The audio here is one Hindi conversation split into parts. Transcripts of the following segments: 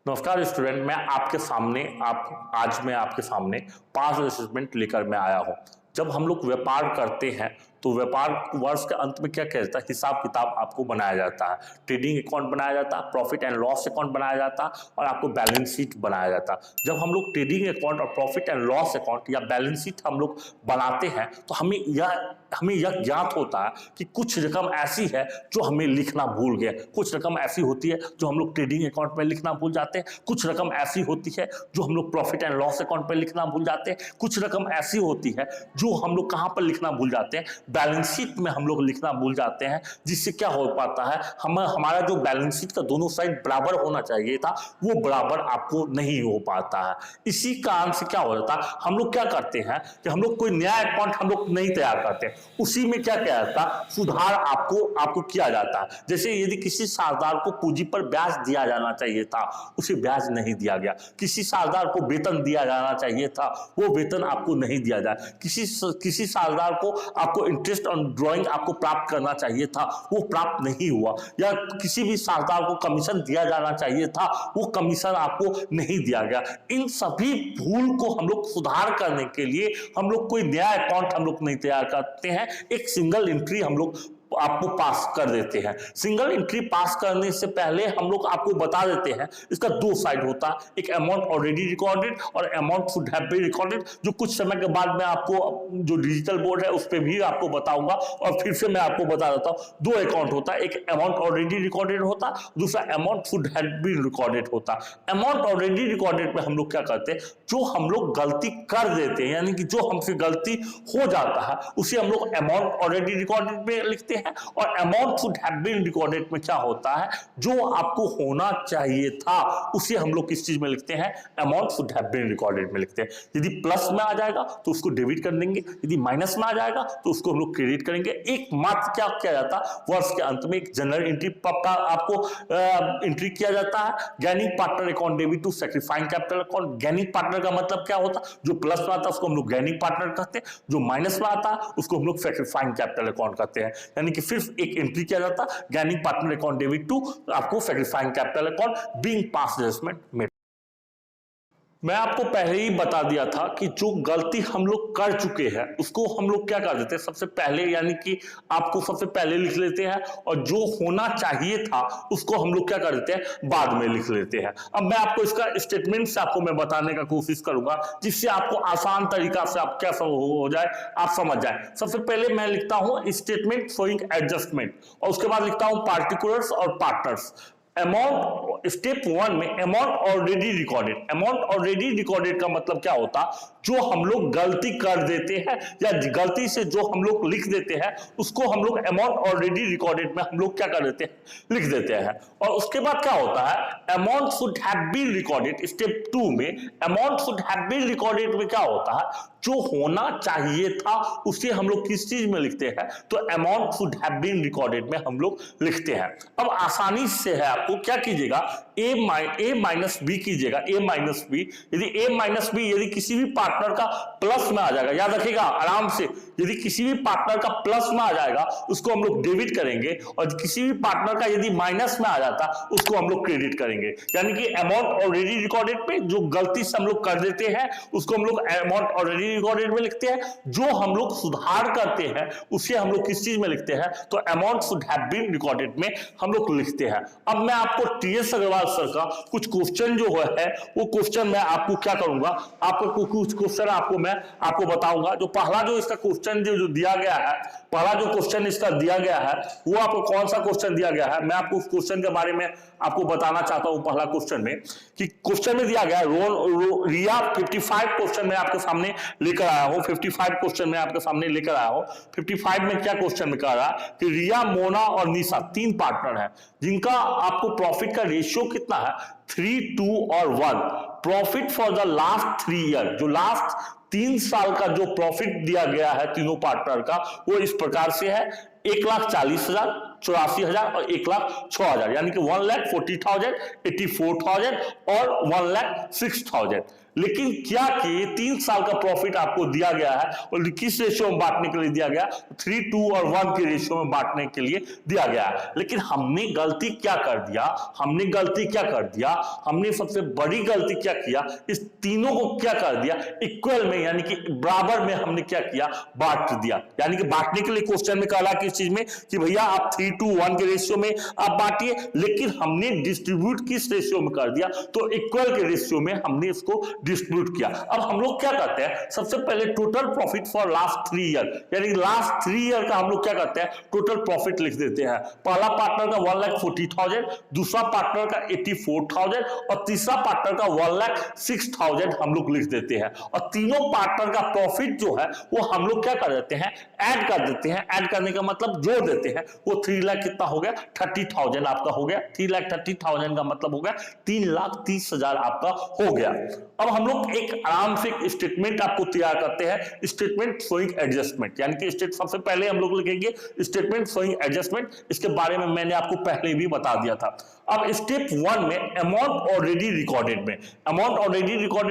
नमस्कार स्टूडेंट, आज मैं आपके सामने 5 असेसमेंट लेकर मैं आया हूं। जब हम लोग व्यापार करते हैं तो व्यापार वर्ष के अंत में क्या कहता है, हिसाब किताब आपको बनाया जाता है, ट्रेडिंग अकाउंट बनाया जाता है, प्रॉफिट एंड लॉस अकाउंट बनाया जाता है और आपको बैलेंस शीट बनाया जाता है। जब हम लोग ट्रेडिंग अकाउंट और प्रॉफिट एंड लॉस अकाउंट या बैलेंस शीट हम लोग बनाते हैं तो हमें यह ज्ञात होता है कि कुछ रकम ऐसी है जो हमें लिखना भूल गए, कुछ रकम ऐसी होती है जो हम लोग ट्रेडिंग अकाउंट में लिखना भूल जाते हैं, कुछ रकम ऐसी होती है जो हम लोग प्रॉफिट एंड लॉस अकाउंट में लिखना भूल जाते हैं, कुछ रकम ऐसी होती है जो हम लोग कहां पर लिखना भूल जाते हैं, बैलेंस शीट में हम लोग लिखना भूल जाते हैं। जिससे क्या हो पाता है, हमारा जो बैलेंस शीट का दोनों साइड बराबर होना चाहिए था वो बराबर आपको नहीं हो पाता है। इसी कारण से क्या हो जाता है, हम लोग क्या करते हैं कि हम लोग कोई नया अकाउंट हम लोग नहीं तैयार करते, उसी में क्या किया जाता है, सुधार आपको किया जाता है। जैसे यदि किसी साझेदार को पूंजी पर ब्याज दिया जाना चाहिए था, उसे ब्याज नहीं दिया गया। किसी साझेदार को वेतन दिया जाना चाहिए था, वो वेतन आपको नहीं दिया जाए। किसी साझेदार को आपको इंटरेस्ट ऑन ड्राइंग आपको प्राप्त करना चाहिए था, वो प्राप्त नहीं हुआ। या किसी भी साझेदार को कमीशन दिया जाना चाहिए था, वो कमीशन आपको नहीं दिया गया। इन सभी भूल को हम लोग सुधार करने के लिए हम लोग कोई नया अकाउंट हम लोग नहीं तैयार करते हैं, एक सिंगल एंट्री हम लोग आपको पास कर देते हैं। सिंगल एंट्री पास करने से पहले हम लोग आपको बता देते हैं इसका 2 साइड होता है, एक अमाउंट ऑलरेडी रिकॉर्डेड और amount should have been recorded, जो कुछ समय के बाद मैं आपको जो डिजिटल बोर्ड है उस पर भी आपको बताऊंगा। और फिर से मैं आपको बता देता हूं, 2 अकाउंट होता है, एक अमाउंट ऑलरेडी रिकॉर्डेड होता है, दूसरा amount should have been recorded होता है। अमाउंट ऑलरेडी रिकॉर्डेड में हम लोग क्या करते हैं, जो हम लोग गलती कर देते हैं यानी कि जो हमसे गलती हो जाता है उसे हम लोग अमाउंट ऑलरेडी रिकॉर्डेड में लिखते हैं। और amount should have been recorded में क्या होता है, जो आपको होना चाहिए था उसे हम लोग किस चीज में लिखते हैं, amount should have been recorded में लिखते हैं। यदि प्लस में आ जाएगा तो उसको डेबिट कर देंगे, यदि माइनस में आ जाएगा तो उसको हम लोग क्रेडिट करेंगे। एक मात्र क्या किया जाता है, वर्ष के अंत में एक जनरल एंट्री आपको एंट्री किया जाता है, gaining partner account debit to sacrificing capital account. Gaining partner का मतलब क्या होता है, जो प्लस में आता है उसको हम लोग गैनिंग पार्टनर कहते हैं, जो माइनस में आता है उसको हम लोग सैक्रिफाइंग कैपिटल अकाउंट कहते हैं। यानी कि सिर्फ एक एंट्री किया जाता, गैनिंग पार्टनर अकाउंट डेबिट टू आपको सैक्रिफाइंग कैपिटल अकाउंट बीइंग पास एडजस्टमेंट में। मैं आपको पहले ही बता दिया था कि जो गलती हम लोग कर चुके हैं उसको हम लोग क्या कर देते हैं, सबसे पहले यानी कि आपको सबसे पहले लिख लेते हैं और जो होना चाहिए था उसको हम लोग क्या कर देते हैं, बाद में लिख लेते हैं। अब मैं आपको इसका स्टेटमेंट से आपको मैं बताने का कोशिश करूंगा जिससे आपको आसान तरीका से आप क्या हो जाए, आप समझ जाए। सबसे पहले मैं लिखता हूं स्टेटमेंट शोइंग एडजस्टमेंट और उसके बाद लिखता हूं पार्टिकुलर्स और पार्टनर्स। अमाउंट स्टेप 1 में amount already recorded. Amount already recorded का मतलब क्या होता, जो हम लोग गलती कर देते हैं या गलती से जो हम लोग लिख देते हैं उसको हम लोग अमाउंट ऑलरेडी रिकॉर्डेड में हम लोग क्या कर देते हैं, लिख देते हैं। और उसके बाद क्या होता है, amount should have been recorded. Step 2 में amount should have been recorded में क्या होता है, जो होना चाहिए था उसे हम लोग किस चीज में लिखते हैं, तो amount should have been recorded में हम लोग लिखते हैं। अब आसानी से है, आपको क्या कीजिएगा, a माइनस बी कीजिएगा, a माइनस बी। यदि a माइनस बी यदि किसी भी पार्टनर का प्लस में आ जाएगा, याद रखिएगा आराम से, यदि किसी भी पार्टनर का प्लस में आ जाएगा उसको हम लोग डेबिट करेंगे और किसी भी पार्टनर का यदि माइनस में आ जाता उसको हम लोग क्रेडिट करेंगे। यानी कि अमाउंट ऑलरेडी रिकॉर्डेड पे जो गलती से हम लोग कर देते हैं उसको हम लोग अमाउंट ऑलरेडी रिकॉर्डेड में लिखते हैं, जो हम लोग सुधार करते हैं उसे हम लोग किस चीज में लिखते हैं, तो amount should have been recorded में हम लोग लिखते हैं। अब मैं आपको टीएस अग्रवाल सर का कुछ क्वेश्चन जो है वो क्वेश्चन मैं आपको क्या करूंगा, आपको कुछ क्वेश्चन मैं आपको बताऊंगा। जो पहला जो इसका क्वेश्चन जो दिया गया है, पहला जो क्वेश्चन इसका दिया गया है वो आपको कौन सा क्वेश्चन दिया गया है, मैं आपको उस क्वेश्चन के बारे में आपको बताना चाहता हूं। पहला क्वेश्चन में कि क्वेश्चन में दिया गया है रिया 55 क्वेश्चन में आपके सामने लेकर आया हूं, 55 क्वेश्चन में आपके सामने लेकर आया हूं। 55 में क्या क्वेश्चन में कह रहा है कि रिया, मोना और निशा 3 पार्टनर हैं जिनका आपको प्रॉफिट का रेशियो कितना है, 3, 2 और 1। Profit for the last 3 year, जो लास्ट 3 साल का जो प्रॉफिट दिया गया है तीनों पार्टनर का वो इस प्रकार से है, 1,40,000, 84,000 और 1,06,000, यानी कि 1,40,000, 84,000 और 1,06,000। लेकिन क्या कि 3 साल का प्रॉफिट आपको दिया गया है और किस रेशियो में बांटने के लिए दिया गया, 3, 2 और 1 के रेशियो में बांटने के लिए दिया गया है। लेकिन हमने गलती क्या कर दिया, हमने सबसे बड़ी गलती क्या किया, इस तीनों को क्या कर दिया, इक्वल में यानी कि बराबर में हमने क्या किया, बांट दिया। यानी कि बांटने के लिए क्वेश्चन में कहा किस चीज में कि भैया आप 3:1 के रेशियो में आप बांटिए, लेकिन हमने डिस्ट्रीब्यूट किस रेशियो में कर दिया, तो इक्वल के रेशियो में हमने इसको डिस्ट्रीब्यूट किया। अब हम लोग क्या करते हैं, सबसे पहले total profit for last 3 year, यानी लास्ट 3 ईयर का हम लोग क्या करते हैं, टोटल प्रॉफिट लिख देते हैं। पहला पार्टनर का 1,40,000, दूसरा पार्टनर का 84,000 और तीसरा पार्टनर का 1,06,000 हम लोग लिख देते हैं। और तीनों पार्टनर का प्रॉफिट जो है वो हम लोग क्या कर देते हैं, ऐड कर देते हैं। ऐड करने का मतलब जोड़ देते हैं। वो 3 लाख कितना हो गया, 30,000 आपका हो गया। 3,30,000 का मतलब हो गया 3,30,000 आपका हो गया। अब हम लोग एक आराम से एक स्टेटमेंट आपको तैयार करते हैं, स्टेटमेंट शोइंग एडजस्टमेंट, यानी कि सबसे पहले हम लोग लिखेंगे स्टेटमेंट शोइंग एडजस्टमेंट। इसके बारे में मैंने आपको पहले भी बता दिया था। अब स्टेप 1 में अमाउंट ऑलरेडी रिकॉर्डेड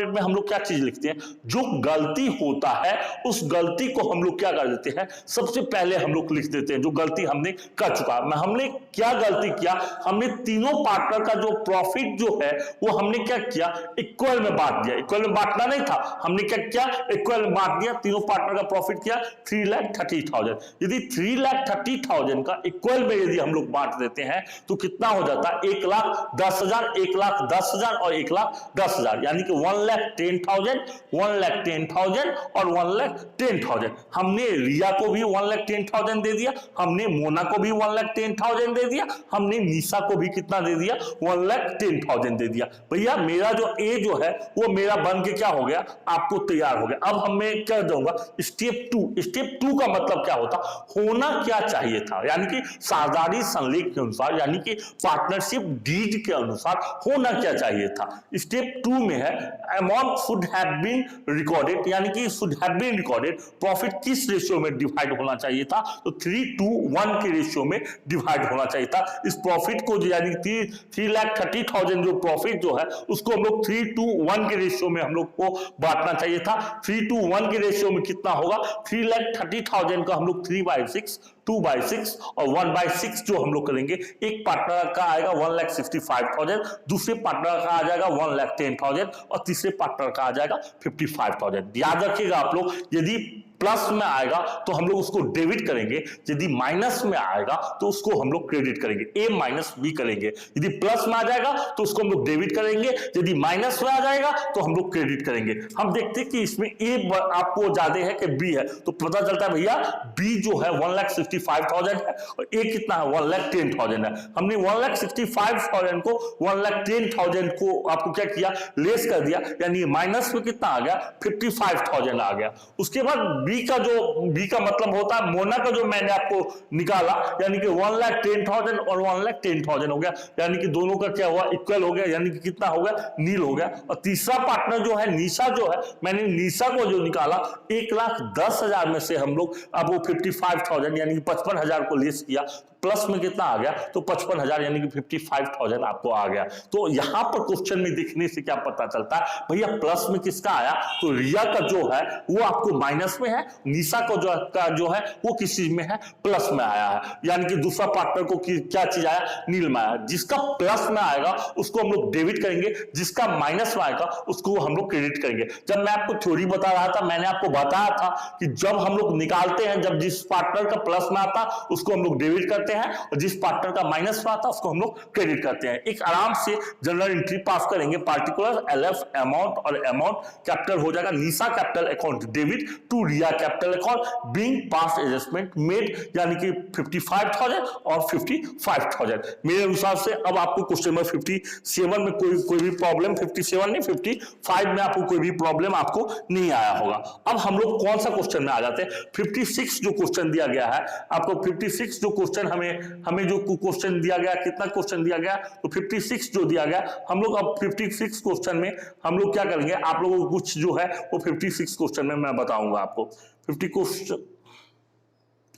में, हम लोग क्या चीज लिखते हैं, जो गलती होता है उस गलती को हम लोग क्या कर देते हैं, सबसे पहले हम लोग लिख देते हैं जो गलती हमने कर चुका। हमने क्या गलती किया, हमने तीनों पार्टनर का जो प्रॉफिट जो है वो हमने क्या किया, इक्वल में बांट दिया। इक्वल में बांटना नहीं था, हमने क्या किया, इक्वल में बांट दिया। तीनों पार्टनर का प्रॉफिट किया 3,30,000। यदि 3,30,000 का इक्वल में यदि हम लोग बांट देते हैं तो कितना हो जाता है, 1,10,000, 1,10,000 और 1,10,000, यानी कि 1,10,000, 1,10,000 और 1,10,000। हमने रिया को भी 1,10,000 दे दिया, हमने मोना को भी 1,10,000 दे दिया, हमने निशा को भी कितना दे दिया, 1,10,000 दे दिया। भैया मेरा जो ए जो है वो मेरा बन के क्या हो गया, आपको तैयार हो गया। अब हम मैं क्या दूंगा, स्टेप 2। स्टेप 2 का मतलब क्या होता, होना क्या चाहिए था, यानी कि साझेदारी संलेख के अनुसार, यानी कि पार्टनरशिप डीड के अनुसार होना क्या चाहिए था। स्टेप 2 में है amount should have been recorded, यानी कि should have been recorded, profit किस रेशियो में डिवाइड होना चाहिए था, तो 3:1 के रेशियो में डिवाइड होना चाहिए था। इस प्रॉफिट को यानी 3,30,000 जो प्रॉफिट जो है उसको हम लोग 3:1 के रेशियो में हम लोग को बांटना चाहिए था। 3:1 के रेशियो में कितना होगा, 3,30,000 का हम लोग 3/6, 2/6 और 1/6 जो हम लोग करेंगे। एक पार्टनर का आएगा 1,65,000, दूसरे पार्टनर का आ जाएगा 1,10,000 और तीसरे पार्टनर का आ जाएगा 55,000। याद रखिएगा आप लोग, यदि प्लस में आएगा तो हम लोग उसको डेबिट करेंगे, यदि माइनस में आएगा तो उसको हम लोग क्रेडिट करेंगे, ए माइनस बी करेंगे। यदि प्लस में आ जाएगा तो उसको हम लोग डेबिट करेंगे, यदि माइनस में आ जाएगा तो हम लोग क्रेडिट करेंगे। हम देखते हैं कि इसमें ए आपको ज्यादा है कि बी है, तो पता चलता है भैया बी जो है 1,65,000 है और ए कितना है, 1,10,000 है। हमने 1,65,000 को 1,10,000 को आपको क्या किया, लेस कर दिया, यानी माइनस में कितना आ गया, 55,000 आ गया। उसके बाद बी का मतलब होता है मोना का जो मैंने आपको निकाला, यानी कि 1,10,000 और 1,10,000 हो गया, यानी कि दोनों का क्या हुआ, इक्वल हो गया, यानी कि कितना हो गया, नील हो गया। और तीसरा पार्टनर जो है निशा जो है, मैंने निशा को जो निकाला 1,10,000 में से हम लोग अब वो 55,000 यानी कि 55,000 को लेस किया, प्लस में कितना आ गया, तो 55,000 यानी कि 55,000 आपको आ गया। तो यहां पर क्वेश्चन में देखने से क्या पता चलता है भैया, प्लस में किसका आया, तो रिया का जो है वो आपको माइनस में है, निशा को जो है वो किस चीज में है, प्लस में आया है, यानी कि दूसरा पार्टनर को क्या चीज आया, नील में आया। जिसका प्लस में आएगा उसको हम लोग डेबिट करेंगे, जिसका माइनस में आएगा उसको हम लोग क्रेडिट करेंगे। जब मैं आपको थ्योरी बता रहा था, मैंने आपको बताया था कि जब हम लोग निकालते हैं, जब जिस पार्टनर का प्लस में आता उसको हम लोग डेबिट करते हैं और जिस पार्टनर का माइनस में आता उसको हम लोग क्रेडिट करते हैं। एक आराम से जनरल एंट्री पास करेंगे, पार्टिकुलर एलएफ अमाउंट और अमाउंट कैपिटल हो जाएगा, Nisha capital account debit to Riya capital account being past adjustment made, यानी कि 55,000 और 55,000। मेरे अनुसार से अब आपको क्वेश्चन नंबर 57 में कोई भी प्रॉब्लम, 57 नहीं 55 में आपको कोई भी प्रॉब्लम आपको नहीं आया होगा। अब हम लोग कौन सा क्वेश्चन में आ जाते हैं, 56 जो क्वेश्चन दिया गया है आपको, 56 जो क्वेश्चन हमें जो क्वेश्चन दिया गया, कितना क्वेश्चन दिया गया, तो 56 जो दिया गया, हम लोग अब 56 क्वेश्चन में हम लोग क्या करेंगे, आप लोगों को कुछ जो है वो 56 क्वेश्चन में मैं बताऊंगा आपको। 50 क्वेश्चन,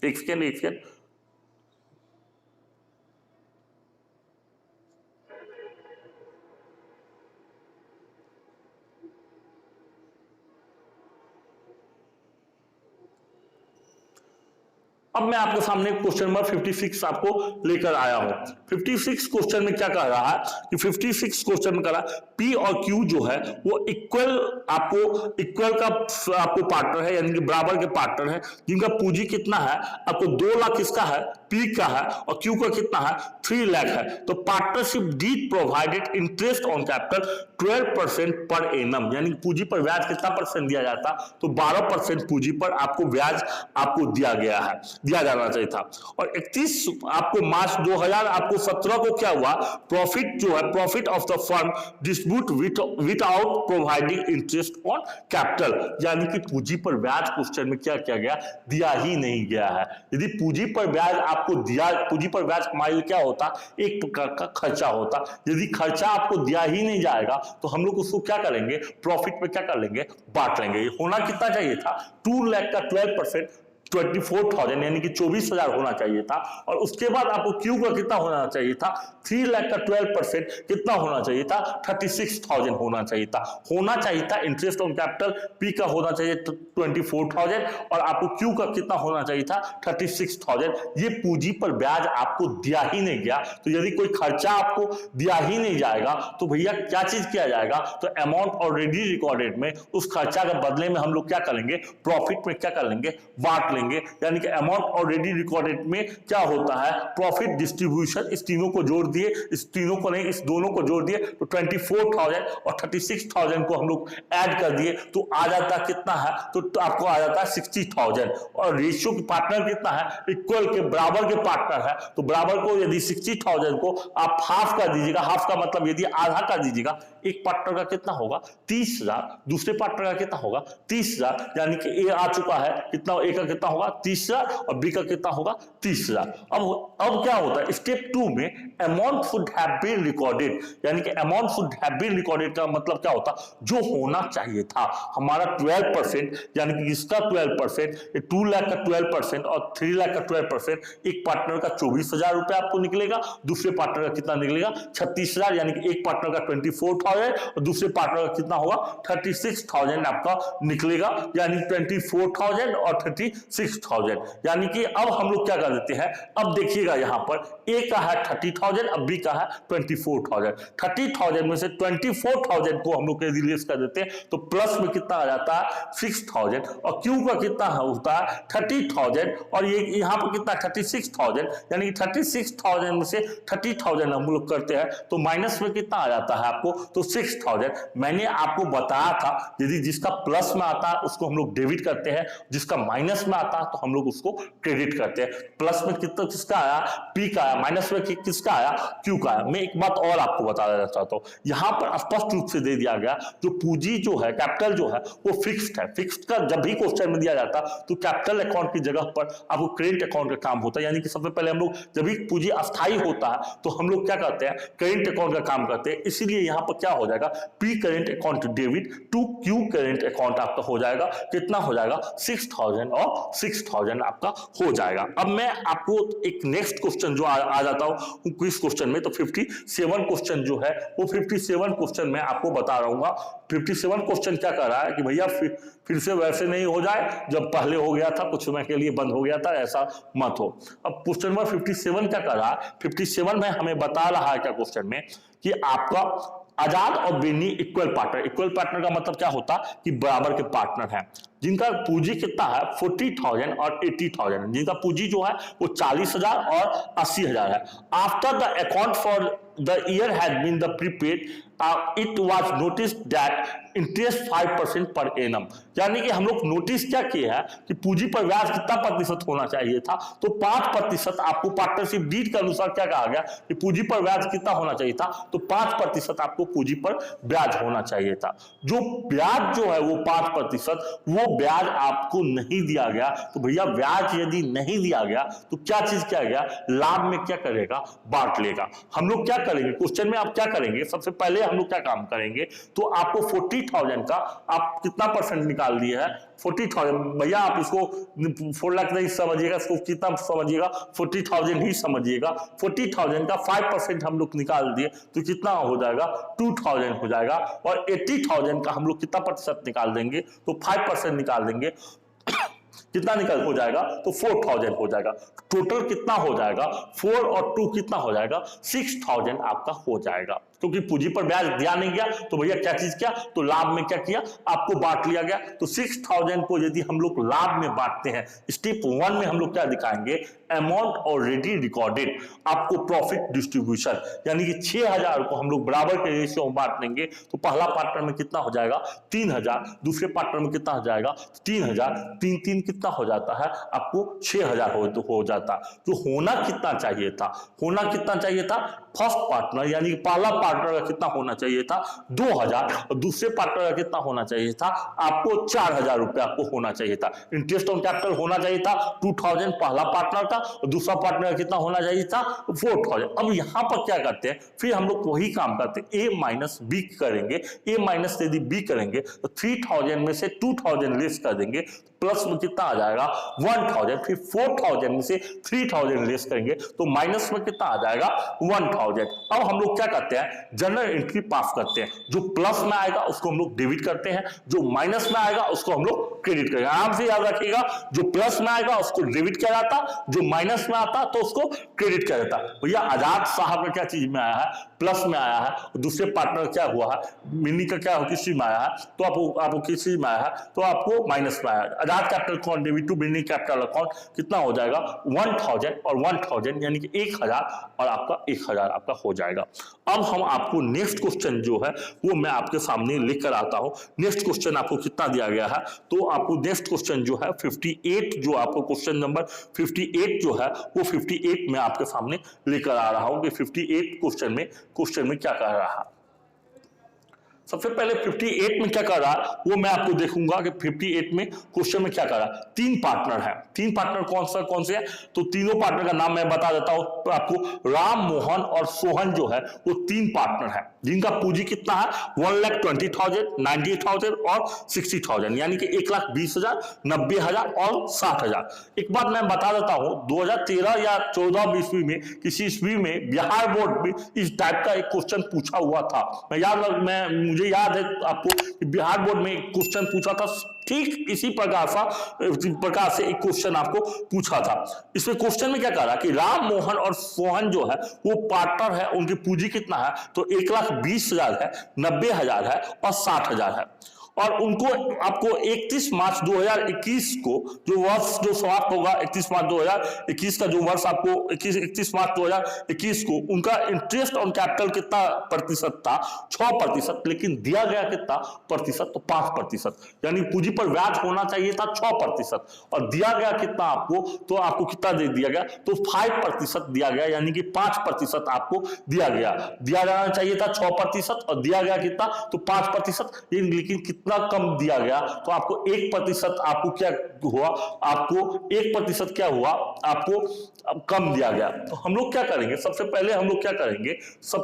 एक सेकेंड, अब मैं आपके सामने क्वेश्चन नंबर 56 आपको लेकर आया हूं। 56 क्वेश्चन में क्या कह रहा है कि 56 क्वेश्चन में कह रहा है पी और क्यू जो है वो इक्वल का आपको पार्टनर है, यानी कि बराबर के पार्टनर है, जिनका पूंजी कितना है आपको 2 लाख किसका है, पी का है, और क्यू का कितना है 3 लाख है। तो partnership deed provided interest on capital 12% per annum, यानी पूंजी पर ब्याज कितना परसेंट दिया जाता, तो 12% पूंजी पर आपको ब्याज आपको दिया जाना चाहिए था। और 31 आपको मार्च 2017 को क्या हुआ, प्रॉफिट जो है profit of the firm distribute without providing interest on capital, यानी कि पूंजी पर ब्याज क्वेश्चन में क्या किया गया, दिया ही नहीं गया है। यदि पूंजी पर ब्याज आपको दिया, पूंजी पर ब्याज हमारे लिए क्या होता, एक प्रकार का खर्चा होता। यदि खर्चा आपको दिया ही नहीं जाएगा तो हम लोग उसको क्या करेंगे, प्रॉफिट में क्या कर लेंगे, बांट लेंगे। होना कितना चाहिए था, 2 लाख का 12% 24,000 यानी कि 24,000 होना चाहिए था। और उसके बाद आपको क्यू का कितना होना चाहिए था, 3 लाख का 12% कितना होना चाहिए था, 36,000 होना चाहिए था। इंटरेस्ट ऑन कैपिटल पी का होना चाहिए 24,000 और आपको क्यू का कितना होना चाहिए था, 36,000। ये पूंजी पर ब्याज आपको दिया ही नहीं गया। तो यदि कोई खर्चा आपको दिया ही नहीं जाएगा तो भैया क्या चीज किया जाएगा, तो अमाउंट ऑलरेडी रिकॉर्डेड में उस खर्चा के बदले में हम लोग क्या करेंगे, प्रॉफिट में क्या कर लेंगे, बांट लेंगे। यानी कि अमाउंट ऑलरेडी रिकॉर्डेड में क्या होता है, प्रॉफिट डिस्ट्रीब्यूशन, इस तीनों को जोड़ दिए, इस तीनों को नहीं इस दोनों को जोड़ दिए तो 24,000 और 36,000 को हम लोग ऐड कर दिए तो आ जाता कितना है, तो आपको आ जाता है 60,000। और रेशियो की पार्टनर कितना है, इक्वल के बराबर के पार्टनर है। तो बराबर को यदि 60,000 को आप हाफ कर दीजिएगा, हाफ का मतलब यदि आधा कर दीजिएगा, एक पार्टनर का कितना होगा 30,000, दूसरे पार्टनर का कितना होगा 30,000, यानी कि ए आ चुका है कितना, ए का कितना होगा 30,000 और बी का कितना होगा 30,000। अब क्या होता है, स्टेप 2 में amount should have been recorded, यानी कि amount should have been recorded का मतलब क्या होता, जो होना चाहिए था हमारा 12%, यानी कि इसका 12%, 2 लाख का 12% और 3 लाख का 12%, एक पार्टनर का 24,000 रुपए आपको निकलेगा, दूसरे पार्टनर का कितना निकलेगा 36,000, यानी कि एक पार्टनर का 24,000 और दूसरे पार्टनर का कितना होगा 36,000 आपका निकलेगा, यानी 24,000 और 36,000। यानी कि अब हम लोग क्या कर देते हैं, अब देखिएगा यहां पर ए का है 30,000, अब बी का है 24,000। 30,000 में से 24,000 को हम लोग रिलीज कर देते हैं तो प्लस में कितना आ जाता है 6,000 और क्यू का कितना होता है 30,000 और ये यहां पर कितना 36,000, यानी कि 36,000 में से 30,000 हम लोग करते हैं तो माइनस में कितना आ जाता है आपको, तो 6,000। मैंने आपको बताया था यदि जिसका प्लस में आता है उसको हम लोग डेबिट करते हैं, जिसका माइनस में आता है तो हम लोग उसको क्रेडिट करते हैं। प्लस में कितना किसका आया, पी का आया, माइनस में किसका आया, क्यू का आया। मैं एक बात और आपको बताना चाहता हूं, यहां पर स्पष्ट रूप से दे दिया गया जो पूंजी जो है, कैपिटल जो है वो फिक्स्ड है। फिक्स्ड का जब भी क्वेश्चन में दिया जाता तो कैपिटल अकाउंट की जगह पर आपको क्रेडिट अकाउंट का काम होता है। यानी कि सबसे पहले हम लोग जब भी पूंजी अस्थायी होता है तो हम लोग क्या करते हैं, करेंट अकाउंट का काम करते हैं। इसीलिए यहां पर क्या हो जाएगा, P current account debit to Q current account आपका हो जाएगा, कितना हो जाएगा 6,000 और 6,000 आपका हो जाएगा। अब मैं आपको एक नेक्स्ट क्वेश्चन जो आ जाता हूं क्विज क्वेश्चन में, तो 57 क्वेश्चन जो है वो 57 क्वेश्चन में आपको बता रहा हूँ। 57 क्वेश्चन क्या कर रहा है कि भैया फिर से वैसे नहीं हो जाए जब पहले हो गया था, कुछ समय के लिए बंद हो गया था, ऐसा मत हो। अब क्वेश्चन नंबर 57 क्या कर रहा है, 57 में हमें बता रहा है क्या क्वेश्चन में कि आपका आजाद और बेनी इक्वल पार्टनर का मतलब क्या होता कि बराबर के पार्टनर हैं, जिनका पूंजी कितना है 40,000 और 80,000, जिनका पूंजी जो है वो 40,000 और 80,000 है। After the account for the year has been the prepaid it was noticed that interest 5% per annum, यानी कि हम लोग नोटिस क्या किया है कि पूंजी पर ब्याज कितना प्रतिशत होना चाहिए था, तो 5% आपको पार्टनरशिप डीड के अनुसार क्या कहा गया कि पूंजी पर ब्याज कितना होना चाहिए था, तो 5% आपको पूंजी पर ब्याज होना चाहिए था। जो ब्याज जो है वो 5%, वो ब्याज आपको नहीं दिया गया। तो भैया ब्याज यदि नहीं दिया गया तो क्या चीज किया गया, लाभ में क्या करेगा, बांट लेगा। हम लोग क्या करेंगे क्वेश्चन में, आप क्या करेंगे, सबसे पहले हम लोग क्या काम करेंगे, तो आपको 40,000 का आप कितना परसेंट निकाल दिए है 40,000, भैया आप इसको 4 लाख नहीं समझिएगा, इसको कितना समझिएगा 40,000 ही समझिएगा। 40,000 का 5% हम लोग निकाल दिए तो कितना हो जाएगा 2,000 हो जाएगा। और 80,000 का हम लोग कितना प्रतिशत निकाल देंगे, तो 5% निकाल देंगे, कितना निकल हो जाएगा, तो 4000 हो जाएगा। टोटल कितना हो जाएगा, 4 और 2 कितना हो जाएगा, 6000 आपका हो जाएगा। क्योंकि पूंजी पर ब्याज दिया नहीं गया तो भैया क्या चीज किया, तो लाभ में क्या किया, आपको बांट लिया गया। तो 6000 को यदि हम लोग लाभ में बांटते हैं, स्टेप 1 में हम लोग क्या दिखाएंगे, अमाउंट ऑलरेडी रिकॉर्डेड, आपको प्रॉफिट डिस्ट्रीब्यूशन, यानी कि 6000 को हम लोग बराबर के रेशियो में बांट देंगे। तो पहला पार्टनर में कितना हो जाएगा, 3000, दूसरे पार्टनर में कितना हो जाएगा, 3000, 3 कितना हो जाता है, आपको 6000 हो जाता। जो होना कितना चाहिए था, होना कितना चाहिए था, फर्स्ट पार्टनर यानी कि पहला पार्टनर का कितना होना चाहिए था, 2000, और दूसरे पार्टनर का कितना होना चाहिए था, आपको 4000 रुपए आपको होना चाहिए था। इंटरेस्ट ऑन कैपिटल होना चाहिए था 2000 पहला पार्टनर का, और दूसरा पार्टनर का कितना होना चाहिए था, 4000। अब यहां पर क्या करते हैं, फिर हम लोग वही काम करते हैं, ए माइनस बी करेंगे। ए माइनस यदि बी करेंगे तो 3000 में से 2000 लेस कर देंगे, प्लस में कितना आ जाएगा 1000, फिर 4000 में से 3000 लेस करेंगे तो माइनस में कितना आ जाएगा 1000। अब हम लोग क्या करते हैं, जनरल एंट्री पास करते हैं। जो प्लस में आएगा उसको हम लोग डेबिट करते हैं, जो माइनस में आएगा उसको हम लोग क्रेडिट करेंगे। आराम से याद रखिएगा, जो प्लस में आएगा उसको डेबिट किया जाता, जो माइनस में आता तो उसको क्रेडिट किया जाता। भैया आजाद साहब का क्या चीज में आया है, प्लस में आया है, और दूसरे पार्टनर क्या हुआ है, मिनी का क्या किसी में आया है, तो आपको किसी में आया है तो आपको माइनस में आया है। Azad capital account debit to building capital account कितना हो जाएगा, 1000 और 1000 यानी कि 1000 और आपका 1000 आपका हो जाएगा। अब हम आपको नेक्स्ट क्वेश्चन जो है वो मैं आपके सामने लिख कर आता हूं। नेक्स्ट क्वेश्चन आपको कितना दिया गया है, तो आपको नेक्स्ट क्वेश्चन जो है 58, जो आपको क्वेश्चन नंबर 58 जो है वो 58 में आपके सामने लेकर आ रहा हूं कि 58 क्वेश्चन में क्या कर रहा है। सबसे पहले 58 में क्या कर रहा है वो मैं आपको देखूंगा कि 58 में क्वेश्चन में क्या कर रहा है। 3 पार्टनर है, 3 पार्टनर कौन से हैं, तो तीनों पार्टनर का नाम मैं बता देता हूं तो आपको। राम, मोहन और सोहन जो है वो 3 पार्टनर है जिनका पूंजी कितना है 1,20,000, 98,000 और 60,000, यानी कि 1,20,000, 90,000 और 60,000। एक बात मैं बता देता हूं, 2013 या 14-20 में किसी ईस्वी में बिहार बोर्ड में इस टाइप का एक क्वेश्चन पूछा हुआ था। मुझे याद है आपको कि बिहार बोर्ड में एक क्वेश्चन पूछा था, ठीक इसी प्रकार से एक क्वेश्चन आपको पूछा था। इसमें क्वेश्चन में क्या कह रहा है कि राम, मोहन और सोहन जो है वो पार्टनर है, उनकी पूंजी कितना है, तो 1,20,000 है, 90,000 है और 60,000 है। और उनको आपको 31 मार्च 2021 को जो वर्ष जो समाप्त होगा, 31 मार्च 2021 का जो वर्ष आपको 31 मार्च 2021 को उनका इंटरेस्ट ऑन कैपिटल कितना प्रतिशत था, 6%, लेकिन दिया गया कितना प्रतिशत, तो 5%, यानी पूंजी पर ब्याज होना चाहिए था 6% और दिया गया कितना आपको, तो आपको कितना दे दिया गया, तो 5% दिया गया, यानी कि 5% आपको दिया जाना चाहिए था 6% और दिया गया कितना, तो 5%, लेकिन कितना कम दिया गया, तो आपको 1% आपको क्या हुआ, आपको 1% क्या हुआ, आपको कम दिया गया। तो हम लोग क्या करेंगे, सबसे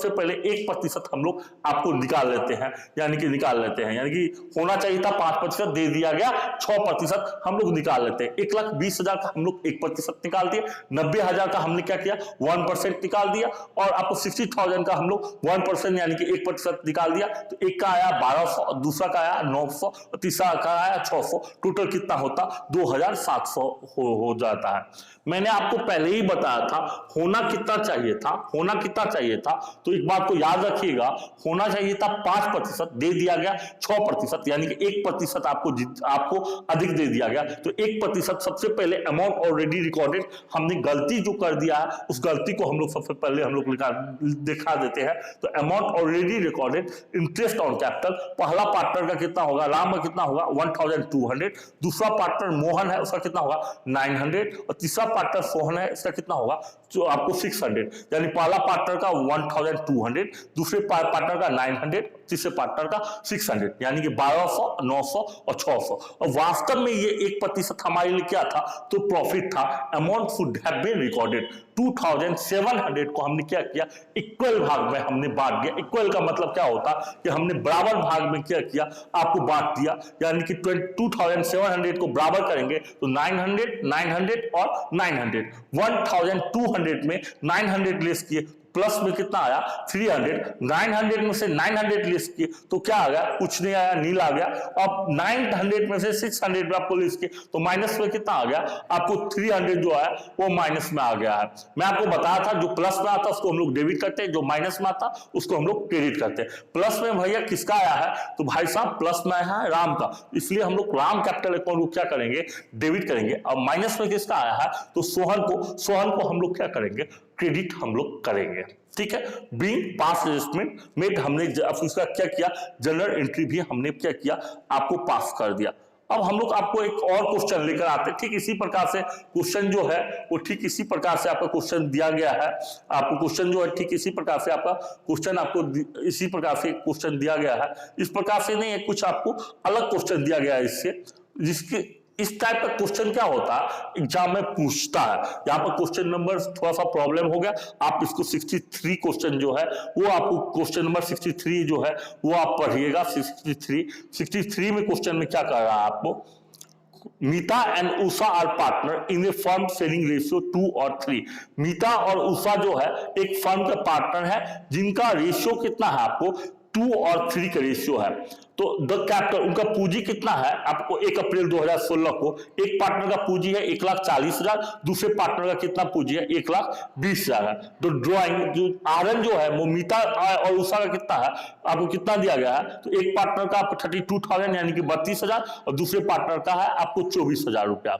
पहले 1% हम लोग आपको निकाल लेते हैं, यानी कि होना चाहिए था 5%, दे दिया गया 6%, हम लोग निकाल लेते हैं। 1,20,000 का हम लोग 1% निकाल दिए, 90,000 का हमने क्या किया 1% निकाल दिया, और आपको 60,000 का हम लोग 1% यानी कि 1% निकाल दिया। तो एक का आया 1200, दूसरा का आया 900 और तीसरा का आया 600, टोटल कितना होता 2,700 हो जाता है। मैंने आपको पहले ही बताया था होना कितना चाहिए था, तो एक बात को याद रखिएगा, होना चाहिए था 5%, दे दिया गया 6%, यानी कि 1% आपको अधिक दे दिया गया। तो 1% सबसे पहले अमाउंट ऑलरेडी रिकॉर्डेड, हमने गलती जो कर दिया है उस गलती को हम लोग सबसे पहले हम लोग दिखा देते हैं। तो amount already recorded, interest on capital, पहला पार्टनर का कितना होगा, राम का कितना होगा 1,200, दूसरा पार्टनर मोहन है उसका कितना होगा 900, और तीसरा पार्टनर सोहन है इसका कितना होगा जो आपको 600, यानी पहला पार्टनर का 1,200, दूसरे पार्टनर का 900, तीसरे पार्टनर का 600, यानी कि 1200, 900 और 600। और वास्तव में ये 1% हमारे लिए क्या था, तो प्रॉफिट था। Amount should have been recorded 2,700 को हमने क्या किया, इक्वल भाग में हमने बांट दिया। इक्वल का मतलब क्या होता कि हमने बराबर भाग में क्या किया, आपको बांट दिया, यानी कि 2,700 को बराबर करेंगे तो 900, 900 और 900, 1,200 में 900 लेस किए, प्लस में कितना आया 300, 900 में से 900 लेस किए तो क्या आ गया, कुछ नहीं आया, नील आ गया। अब 900 में से 600 में आपको लेस किए तो माइनस में कितना आ गया, आपको 300 जो है वो माइनस में आ गया है। मैं आपको बताया था जो प्लस में आता उसको हम लोग डेबिट करते हैं, जो माइनस में आता उसको हम लोग क्रेडिट करते हैं। प्लस में भैया किसका आया है, तो भाई साहब प्लस में आया है राम का, इसलिए हम लोग राम कैपिटल अकाउंट को क्या करेंगे, डेबिट करेंगे। अब माइनस में किसका आया है, तो सोहन को हम लोग क्या करेंगे, क्रेडिट हम लोग करेंगे। ठीक है, बीइंग पास एडजस्टमेंट मेड, हमने उसका क्या किया, जनरल एंट्री भी हमने क्या किया, आपको पास कर दिया। अब हम लोग आपको एक और क्वेश्चन लेकर आते हैं, ठीक इसी प्रकार से क्वेश्चन जो है वो ठीक इसी प्रकार से आपका क्वेश्चन दिया गया है। आपको क्वेश्चन जो है ठीक इसी प्रकार से आपका क्वेश्चन आपको इसी प्रकार से क्वेश्चन दिया गया है। इस प्रकार से नहीं है, कुछ आपको अलग क्वेश्चन दिया गया है इससे, जिसके इस टाइप का क्वेश्चन क्या होता है एग्जाम में पूछता है। यहाँ पर क्वेश्चन नंबर थोड़ा सा प्रॉब्लम हो गया, आप इसको 63 क्वेश्चन जो है वो आपको क्वेश्चन नंबर 63 जो है वो आप पढ़िएगा। 63 में क्वेश्चन में क्या कर रहा है आपको, Meeta and Usha are partner in a firm selling ratio 2 और 3। मीता और उषा जो है एक फर्म के पार्टनर है जिनका रेशियो कितना है, आपको 2 और 3 का रेशियो है। तो द कैपिटल, उनका पूंजी कितना है, आपको 1 अप्रैल 2016 को एक पार्टनर का पूंजी है 1,40,000, दूसरे पार्टनर का कितना पूंजी है 1,20,000 है। तो ड्राइंग जो आरएन जो है वो मीता और उषा का कितना है, आपको कितना दिया गया है, तो एक पार्टनर का आपको 32,000 यानी कि 32,000 और दूसरे पार्टनर का है आपको 24,000 रुपया।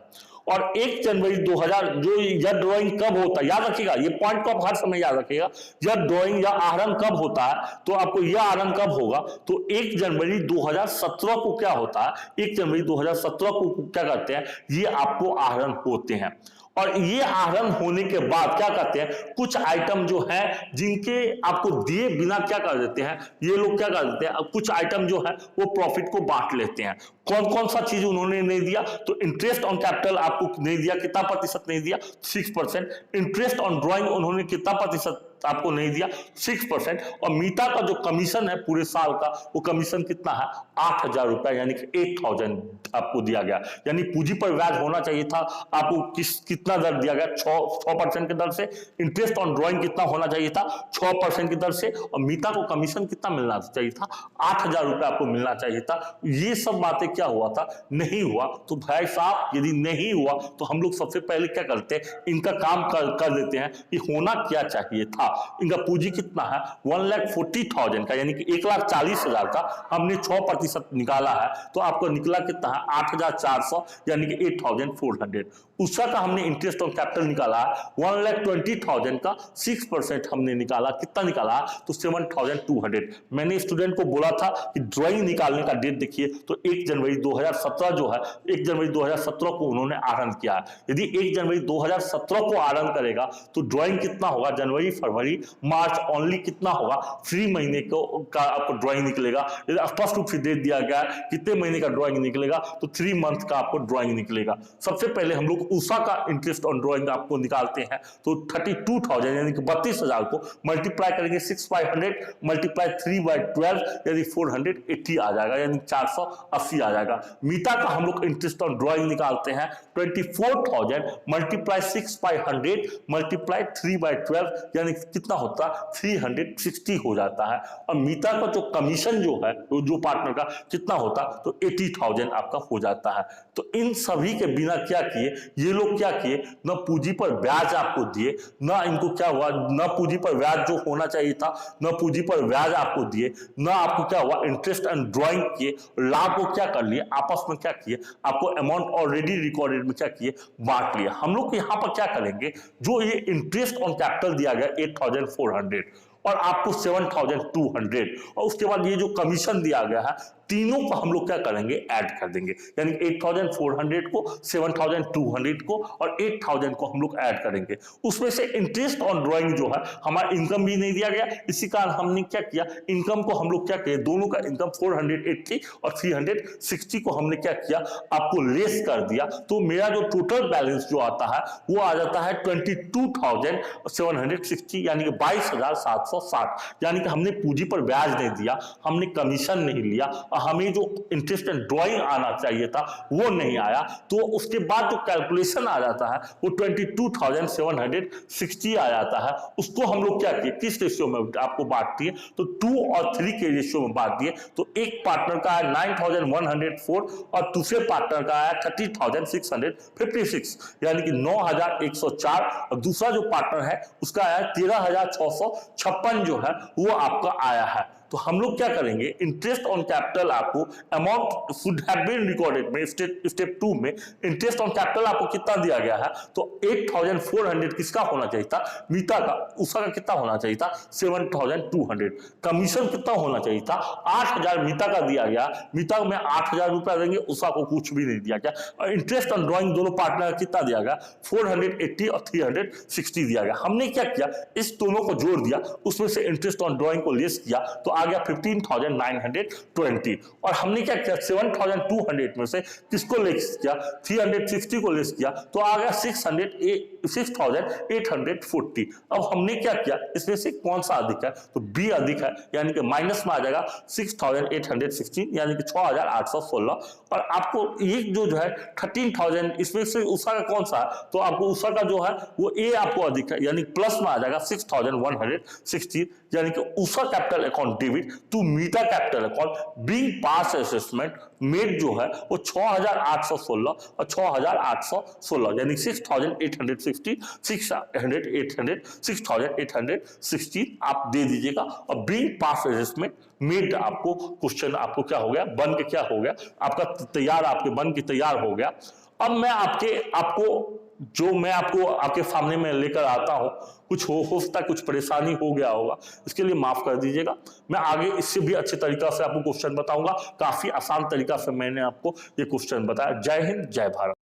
और 1 जनवरी 2000 जो यह ड्राइंग कब होता है, याद रखिएगा ये पॉइंट को आप हर समय याद रखिएगा, यह ड्राइंग या आहरण कब होता है, तो आपको यह आहरण कब होगा, तो 1 जनवरी 2017 को क्या होता है, 1 जनवरी 2017 को क्या करते हैं, ये आपको आहरण होते हैं। और ये आहरण होने के बाद क्या करते हैं, कुछ आइटम जो है जिनके आपको दिए बिना क्या कर देते हैं, ये लोग क्या कर देते हैं, कुछ आइटम जो है वो प्रॉफिट को बांट लेते हैं। कौन कौन सा चीज उन्होंने नहीं दिया, तो इंटरेस्ट ऑन कैपिटल आपको नहीं दिया, कितना प्रतिशत नहीं दिया, 6%। इंटरेस्ट ऑन ड्राइंग उन्होंने कितना प्रतिशत आपको नहीं दिया, 6%। और मीता का जो कमीशन है पूरे साल का, वो कमीशन कितना है 8,000 रुपया, यानी कि 8,000 आपको दिया गया। यानी पूंजी पर ब्याज होना चाहिए था, आपको कितना दर दिया गया, 6% की दर से। इंटरेस्ट ऑन ड्राइंग कितना होना चाहिए था, 6% की दर से। और मीता को कमीशन कितना मिलना चाहिए था, 8,000 रुपया आपको मिलना चाहिए था। ये सब बातें क्या हुआ था, नहीं हुआ। तो भाई साहब यदि नहीं हुआ तो हम लोग सबसे पहले क्या करते हैं, इनका काम कर देते हैं कि होना क्या चाहिए था। इनका पूंजी कितना है 1,40,000 का, यानी कि 1,40,000 का हमने 6% निकाला है, तो आपको निकला कितना है 8,400, यानी कि 8,400। उषा का हमने इंटरेस्ट ऑन कैपिटल निकाला है 1,20,000 का, 6% हमने निकाला, कितना निकाला तो 7,200। मैंने स्टूडेंट को बोला था कि ड्राइंग निकालने का डेट देखिए, तो 1 जनवरी 2017 जो है, 1 जनवरी 2017 को उन्होंने आहरण किया है। यदि 1 जनवरी 2017 को आहरण करेगा तो ड्राइंग कितना होगा, जनवरी फरवरी मार्च ओनली कितना होगा, 3 महीने का आपको ड्राइंग निकलेगा। यदि स्पष्ट रूप से दे दिया गया कितने महीने का ड्राइंग निकलेगा, तो 3 मंथ का आपको ड्राइंग निकलेगा। सबसे पहले हम लोग उषा का इंटरेस्ट ऑन ड्राइंग आपको निकालते हैं, तो 32,000 यानी कि 32,000 को मल्टीप्लाई करेंगे 6/100 मल्टीप्लाई 3/12 यानी 480 आ जाएगा, यानी 480 आ जाएगा। मीता का हम लोग इंटरेस्ट ऑन ड्राइंग निकालते हैं 24,000 मल्टीप्लाई 6/100 मल्टीप्लाई 3/12 यानी कितना होता है 360 हो जाता है। और मीता का जो कमीशन जो है जो पार्टनर का कितना होता तो 80,000 आपका हो जाता है। तो इन सभी के बिना क्या किए ये लोग, क्या किए, न पूंजी पर ब्याज आपको दिए, न इनको क्या हुआ, न पूंजी पर ब्याज जो होना चाहिए था, न पूंजी पर ब्याज आपको दिए, न आपको क्या हुआ इंटरेस्ट एंड ड्राइंग किए, लाभ को क्या कर लिए आपस में क्या किए, आपको अमाउंट ऑलरेडी रिकॉर्डेड में क्या किए बांट लिया। हम लोग यहाँ पर क्या करेंगे, जो ये इंटरेस्ट ऑन कैपिटल दिया गया 8,400 और आपको 7,200 और उसके बाद ये जो कमीशन दिया गया है, तीनों को हम लोग क्या करेंगे ऐड कर देंगे, यानी 8,400 को 7,200 को और 8,000 को हम लोग ऐड करेंगे। उसमें से इंटरेस्ट ऑन ड्राइंग जो है हमारा इनकम भी नहीं दिया गया, इसी कारण हमने क्या किया, इनकम को हम लोग क्या किए, दोनों का इनकम 480 और 360 को हमने क्या किया आपको लेस कर दिया। तो मेरा जो टोटल बैलेंस जो आता है वो आ जाता है 22,760 यानी कि 22,760, यानी कि हमने पूंजी पर ब्याज नहीं दिया, हमने कमीशन नहीं लिया और हमें जो इंटरेस्ट एंड ड्राइंग आना चाहिए था वो नहीं आया, तो उसके बाद जो कैलकुलेशन आ जाता है वो 22,760 आ जाता है। उसको हम लोग क्या किए, किस रेशियो में आपको बांट दिए, तो 2 और 3 के रेशियो में बांट दिए। तो एक पार्टनर का है 9,104 और दूसरे पार्टनर का है 30,656, यानी कि 9,104, और दूसरा जो पार्टनर है उसका है 13,656 जो है वो आपका आया है। तो हम लोग क्या करेंगे, इंटरेस्ट ऑन कैपिटल आपको amount should have been recorded में स्टेप 2 में इंटरेस्ट ऑन कैपिटल आपको कितना दिया गया है, तो 8,400 किसका होना चाहिए था, मीता का। उषा का कितना होना चाहिए था, 7,200। कमीशन कितना होना चाहिए था, 8,000 मीता का दिया गया। मीता में 8,000 रुपया देंगे, उषा को कुछ भी नहीं दिया गया। और इंटरेस्ट ऑन ड्रॉइंग दोनों पार्टनर का कितना दिया गया, 480 और 360 दिया गया। हमने क्या किया, इस दोनों को जोड़ दिया, उसमें से इंटरेस्ट ऑन ड्रॉइंग को लेस किया तो आ गया 15,920। और हमने क्या किया, 7,200 में से किसको लेस किया, 360 को लेस किया तो आ गया 6,840। अब हमने क्या किया, इसमें से कौन सा अधिक है, तो बी अधिक है, यानी कि माइनस में आ जाएगा 6,816, यानी कि 6,816। और आपको ये जो है 13,000, इसमें से उषा का कौन सा है, तो आपको उषा का जो है वो ए आपको अधिक है, यानी प्लस में आ जाएगा 6,160, यानी कि Usha capital account debit to Meeta capital account being pass assessment made जो है वो 6,816 और 6,816, यानी 6,860, 6,860 आप दे दीजिएगा। और बीइंग पास असेसमेंट मेड आपको क्वेश्चन आपको क्या हो गया, बन के क्या हो गया, आपका तैयार, आपके बन के तैयार हो गया। अब मैं आपको आपके सामने में लेकर आता हूं, कुछ हो सकता है कुछ परेशानी हो गया होगा, इसके लिए माफ कर दीजिएगा। मैं आगे इससे भी अच्छे तरीका से आपको क्वेश्चन बताऊंगा, काफी आसान तरीका से मैंने आपको ये क्वेश्चन बताया। जय हिंद, जय भारत।